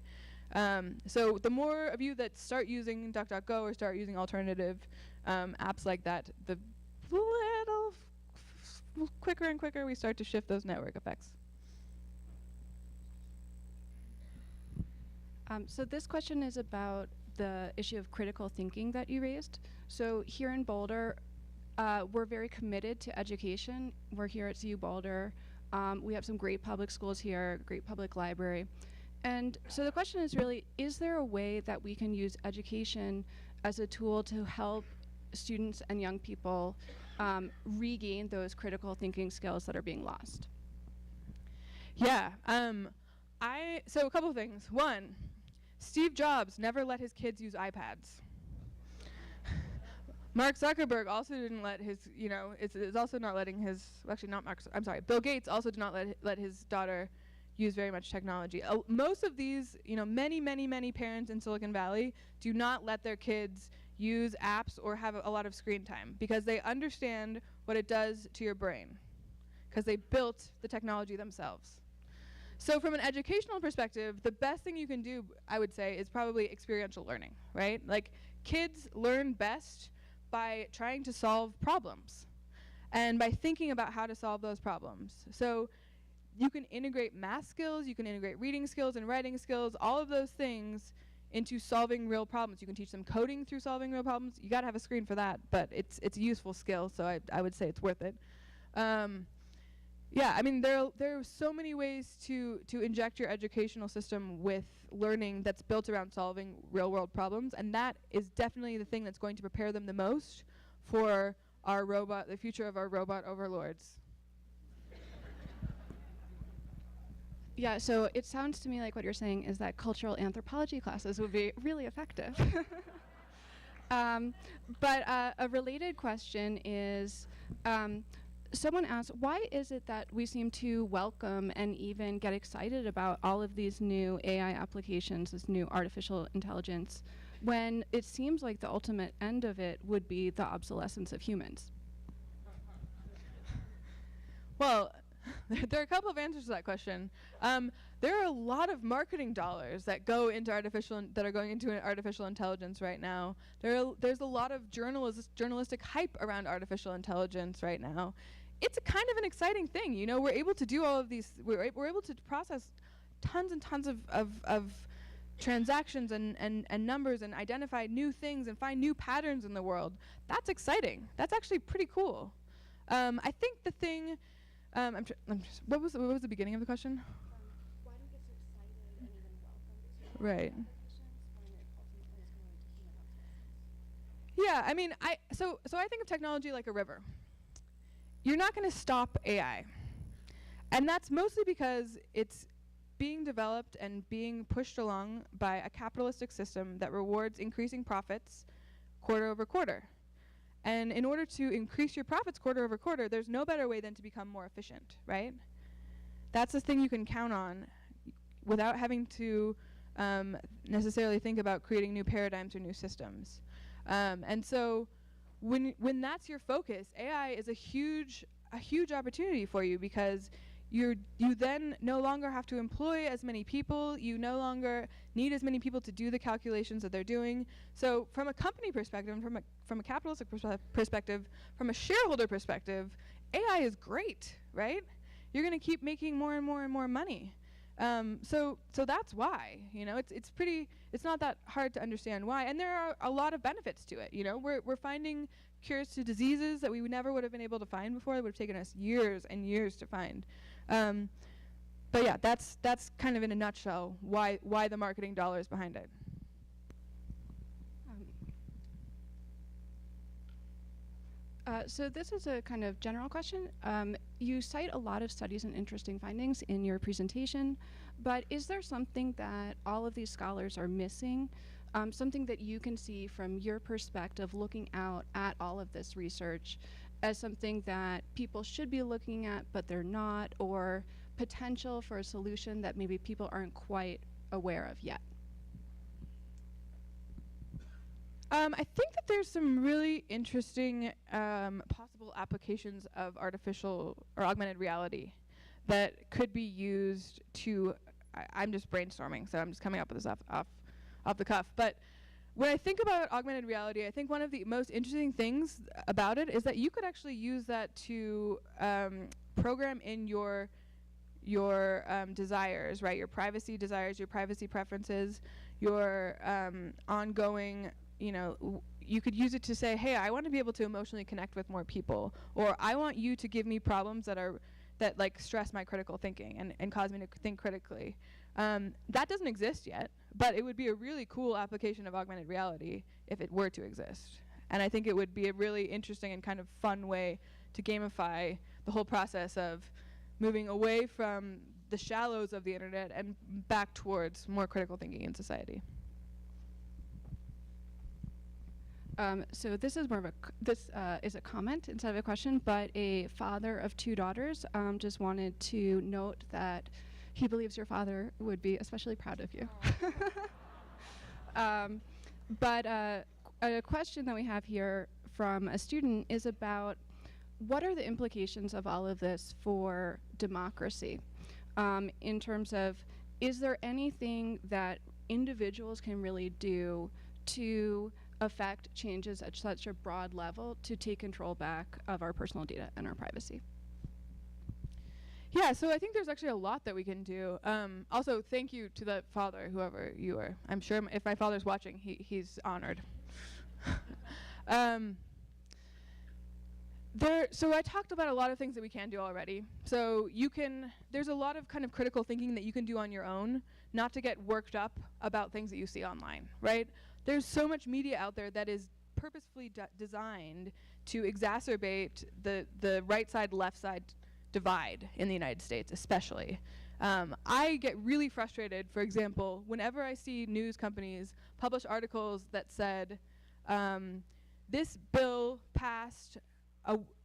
So the more of you that start using DuckDuckGo or start using alternative apps like that, the little quicker and quicker we start to shift those network effects. So this question is about the issue of critical thinking that you raised. So here in Boulder, we're very committed to education. We're here at CU Boulder. We have some great public schools here, great public library. And so the question is really, is there a way that we can use education as a tool to help students and young people regain those critical thinking skills that are being lost? Yeah. So a couple things. One, Steve Jobs never let his kids use iPads. Mark Zuckerberg also didn't let his, is also not letting his, actually not Mark, I'm sorry, Bill Gates also did not let his daughter use very much technology. Most of these, many parents in Silicon Valley do not let their kids use apps or have a lot of screen time because they understand what it does to your brain because they built the technology themselves. So from an educational perspective, the best thing you can do, I would say, is probably experiential learning, right? Like, kids learn best by trying to solve problems and by thinking about how to solve those problems. So you can integrate math skills, you can integrate reading skills and writing skills, all of those things into solving real problems. You can teach them coding through solving real problems. You gotta have a screen for that, but it's a useful skill, so I would say it's worth it. Yeah, I mean, there are so many ways to inject your educational system with learning that's built around solving real-world problems, and that is definitely the thing that's going to prepare them the most for the future of our robot overlords. Yeah, so it sounds to me like what you're saying is that cultural anthropology classes would be really effective. But a related question is, someone asked, why is it that we seem to welcome and even get excited about all of these new AI applications, this new artificial intelligence, when it seems like the ultimate end of it would be the obsolescence of humans? Well, there are a couple of answers to that question. There are a lot of marketing dollars that go into that are going into artificial intelligence right now. There's a lot of journalistic hype around artificial intelligence right now. It's a kind of an exciting thing, We're able to do all of these. We're able to process tons and tons of transactions and numbers and identify new things and find new patterns in the world. That's exciting. That's actually pretty cool. I think the thing. What was the beginning of the question? Why do we get so excited and even welcome these Right. applications when it ultimately is going to human obsolescence? Yeah, I mean, so I think of technology like a river. You're not going to stop AI. And that's mostly because it's being developed and being pushed along by a capitalistic system that rewards increasing profits quarter over quarter. And in order to increase your profits quarter over quarter, there's no better way than to become more efficient, right? That's the thing you can count on without having to necessarily think about creating new paradigms or new systems. And so when that's your focus, AI is a huge opportunity for you because you then no longer have to employ as many people. You no longer need as many people to do the calculations that they're doing. So from a company perspective, from a capitalistic perspective, from a shareholder perspective, AI is great, right? You're going to keep making more and more and more money. So that's why, it's not that hard to understand why. And there are a lot of benefits to it. We're finding cures to diseases that we never would have been able to find before. That would have taken us years and years to find. But yeah, that's kind of in a nutshell why the marketing dollars behind it. So this is a kind of general question. You cite a lot of studies and interesting findings in your presentation, but is there something that all of these scholars are missing? Something that you can see from your perspective looking out at all of this research as something that people should be looking at but they're not, or potential for a solution that maybe people aren't quite aware of yet? I think that there's some really interesting possible applications of artificial or augmented reality that could be used to, I'm just brainstorming, so I'm just coming up with this off the cuff. But when I think about augmented reality, I think one of the most interesting things about it is that you could actually use that to program in your desires, right? Your privacy desires, your privacy preferences, your ongoing, you could use it to say, hey, I want to be able to emotionally connect with more people, or I want you to give me problems that like stress my critical thinking and cause me to think critically. That doesn't exist yet, but it would be a really cool application of augmented reality if it were to exist. And I think it would be a really interesting and kind of fun way to gamify the whole process of moving away from the shallows of the internet and back towards more critical thinking in society. So this is more of is a comment instead of a question, but a father of 2 daughters just wanted to note that he believes your father would be especially proud of you. But a question that we have here from a student is about what are the implications of all of this for democracy, in terms of, is there anything that individuals can really do to affect changes at such a broad level to take control back of our personal data and our privacy? Yeah, so I think there's actually a lot that we can do. Also, thank you to the father, whoever you are. I'm sure if my father's watching, he's honored. So I talked about a lot of things that we can do already. So there's a lot of kind of critical thinking that you can do on your own, not to get worked up about things that you see online, right? There's so much media out there that is purposefully designed to exacerbate the right side, left side divide in the United States, especially. I get really frustrated, for example, whenever I see news companies publish articles that said, this bill passed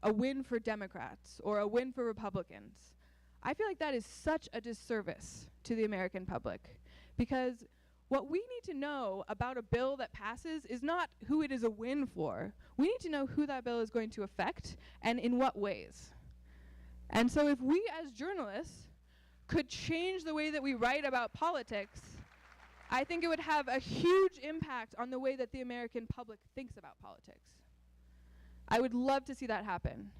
a win for Democrats or a win for Republicans. I feel like that is such a disservice to the American public, because what we need to know about a bill that passes is not who it is a win for. We need to know who that bill is going to affect and in what ways. And so if we as journalists could change the way that we write about politics, I think it would have a huge impact on the way that the American public thinks about politics. I would love to see that happen.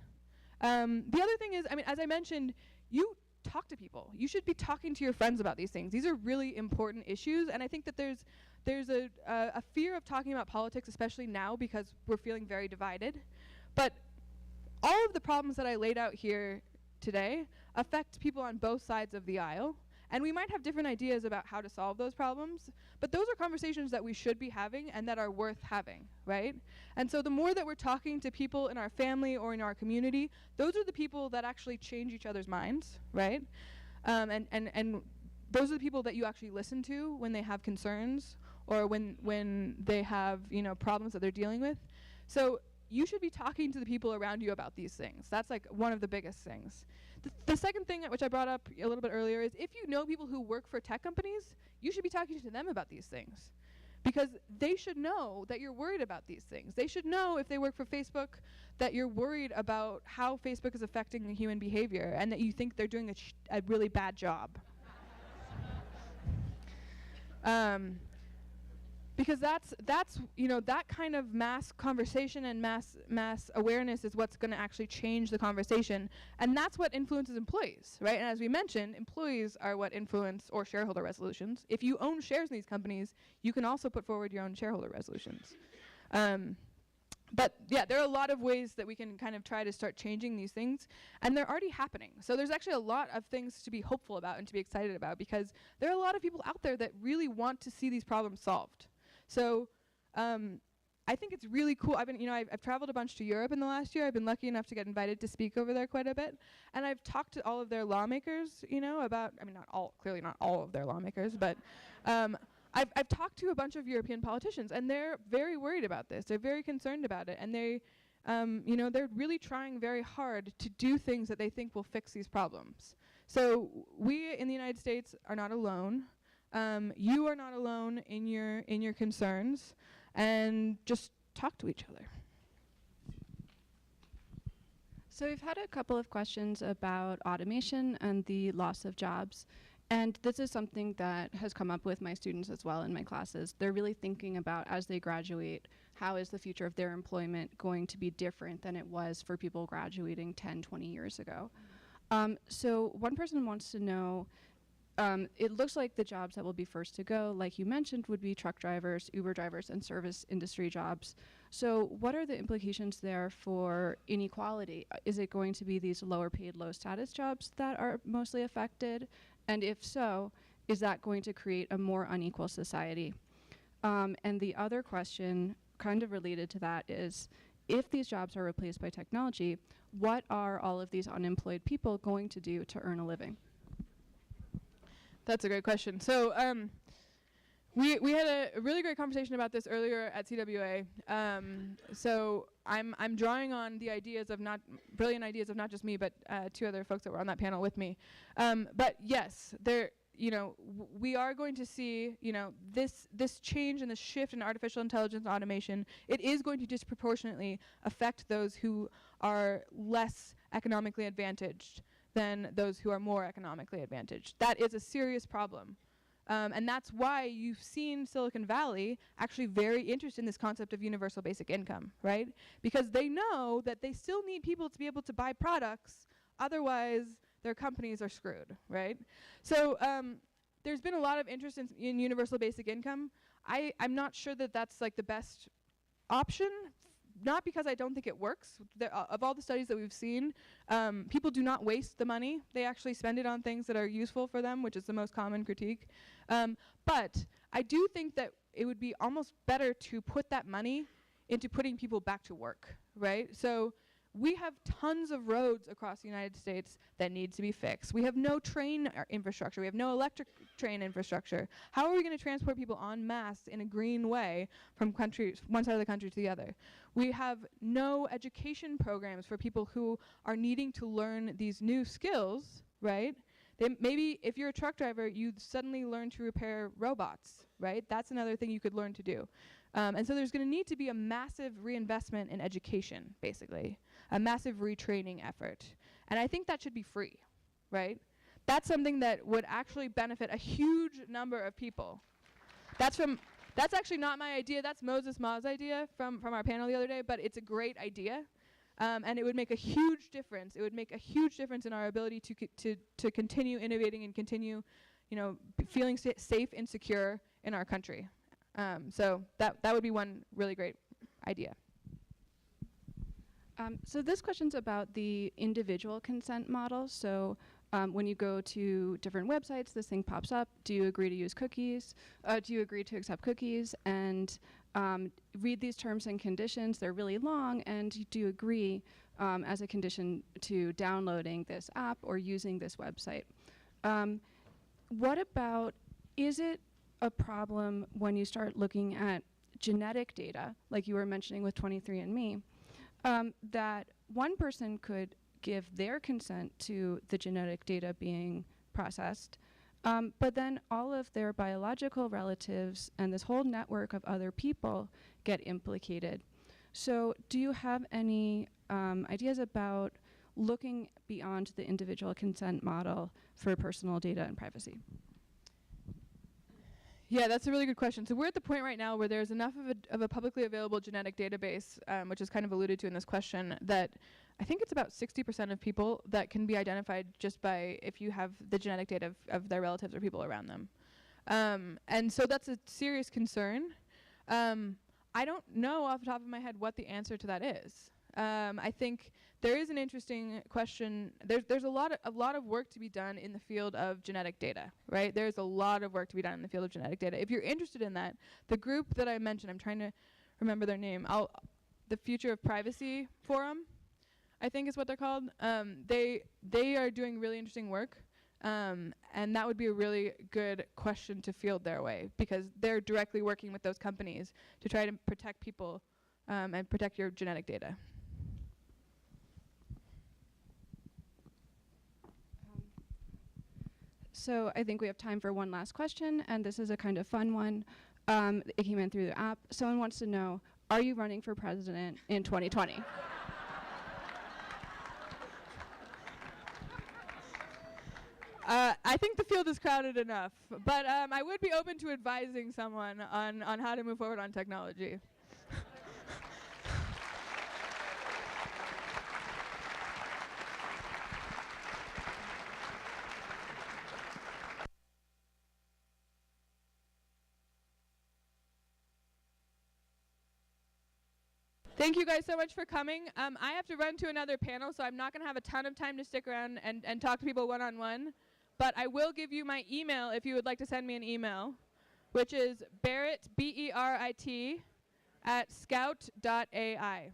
The other thing is, I mean, as I mentioned, you talk to people. You should be talking to your friends about these things. These are really important issues, and I think that there's a fear of talking about politics, especially now because we're feeling very divided. But all of the problems that I laid out here today affect people on both sides of the aisle, and we might have different ideas about how to solve those problems, but those are conversations that we should be having and that are worth having, right? And so the more that we're talking to people in our family or in our community, those are the people that actually change each other's minds, right? And those are the people that you actually listen to when they have concerns or when they have, problems that they're dealing with. So you should be talking to the people around you about these things. That's like one of the biggest things. The second thing, which I brought up a little bit earlier, is if you know people who work for tech companies, you should be talking to them about these things, because they should know that you're worried about these things. They should know, if they work for Facebook, that you're worried about how Facebook is affecting human behavior and that you think they're doing a really bad job. Because that's that kind of mass conversation and mass awareness is what's going to actually change the conversation, and that's what influences employees, right? And as we mentioned, employees are what influence or shareholder resolutions. If you own shares in these companies, you can also put forward your own shareholder resolutions. But yeah, there are a lot of ways that we can kind of try to start changing these things, and they're already happening. So there's actually a lot of things to be hopeful about and to be excited about, because there are a lot of people out there that really want to see these problems solved. So I think it's really cool. I've traveled a bunch to Europe in the last year. I've been lucky enough to get invited to speak over there quite a bit. And I've talked to all of their lawmakers, about, clearly not all of their lawmakers, but I've talked to a bunch of European politicians, and they're very worried about this. They're very concerned about it. And they're really trying very hard to do things that they think will fix these problems. So we in the United States are not alone. You are not alone in your concerns, and just talk to each other. So we've had a couple of questions about automation and the loss of jobs, and this is something that has come up with my students as well in my classes. They're really thinking about, as they graduate, how is the future of their employment going to be different than it was for people graduating 10, 20 years ago. So one person wants to know, it looks like the jobs that will be first to go, like you mentioned, would be truck drivers, Uber drivers, and service industry jobs. So what are the implications there for inequality? Is it going to be these lower paid, low status jobs that are mostly affected? And if so, is that going to create a more unequal society? And the other question, kind of related to that, is if these jobs are replaced by technology, what are all of these unemployed people going to do to earn a living? That's a great question. So we had a really great conversation about this earlier at CWA. So I'm drawing on the ideas of brilliant ideas of not just me, but 2 other folks that were on that panel with me. But yes, we are going to see, this change and this shift in artificial intelligence and automation. It is going to disproportionately affect those who are less economically advantaged than those who are more economically advantaged. That is a serious problem. And that's why you've seen Silicon Valley actually very interested in this concept of universal basic income, right? Because they know that they still need people to be able to buy products, otherwise their companies are screwed, right? So there's been a lot of interest in universal basic income. I'm not sure that that's like the best option, not because I don't think it works. Of all the studies that we've seen, people do not waste the money. They actually spend it on things that are useful for them, which is the most common critique. But I do think that it would be almost better to put that money into putting people back to work, right? So we have tons of roads across the United States that need to be fixed. We have no train infrastructure. We have no electric train infrastructure. How are we going to transport people en masse in a green way from one side of the country to the other? We have no education programs for people who are needing to learn these new skills, right? Maybe if you're a truck driver, you suddenly learn to repair robots, right? That's another thing you could learn to do. And so there's going to need to be a massive reinvestment in education, basically, a massive retraining effort. And I think that should be free, right? That's something that would actually benefit a huge number of people. That's actually not my idea. That's Moses Ma's idea from our panel the other day, but it's a great idea. And it would make a huge difference. It would make a huge difference in our ability to continue innovating and continue, feeling safe and secure in our country. So that would be one really great idea. So this question's about the individual consent model. So when you go to different websites, this thing pops up. Do you agree to use cookies? Do you agree to accept cookies? And read these terms and conditions. They're really long. And do you agree as a condition to downloading this app or using this website? What about, is it a problem when you start looking at genetic data, like you were mentioning with 23andMe, that one person could give their consent to the genetic data being processed, but then all of their biological relatives and this whole network of other people get implicated. So do you have any ideas about looking beyond the individual consent model for personal data and privacy? Yeah, that's a really good question. So we're at the point right now where there's enough of a publicly available genetic database, which is kind of alluded to in this question, that I think it's about 60% of people that can be identified just by if you have the genetic data of their relatives or people around them. And so that's a serious concern. I don't know off the top of my head what the answer to that is. I think there is an interesting question. There's a lot of work to be done in the field of genetic data, right? There's a lot of work to be done in the field of genetic data. If you're interested in that, the group that I mentioned, I'm trying to remember their name, the Future of Privacy Forum, I think is what they're called. They are doing really interesting work, and that would be a really good question to field their way, because they're directly working with those companies to try to protect people and protect your genetic data. So I think we have time for one last question, and this is a kind of fun one. It came in through the app. Someone wants to know, are you running for president in 2020? I think the field is crowded enough, but I would be open to advising someone on how to move forward on technology. Thank you guys so much for coming. I have to run to another panel, so I'm not going to have a ton of time to stick around and talk to people one-on-one. But I will give you my email if you would like to send me an email, which is Berit, B-E-R-I-T, @scout.ai.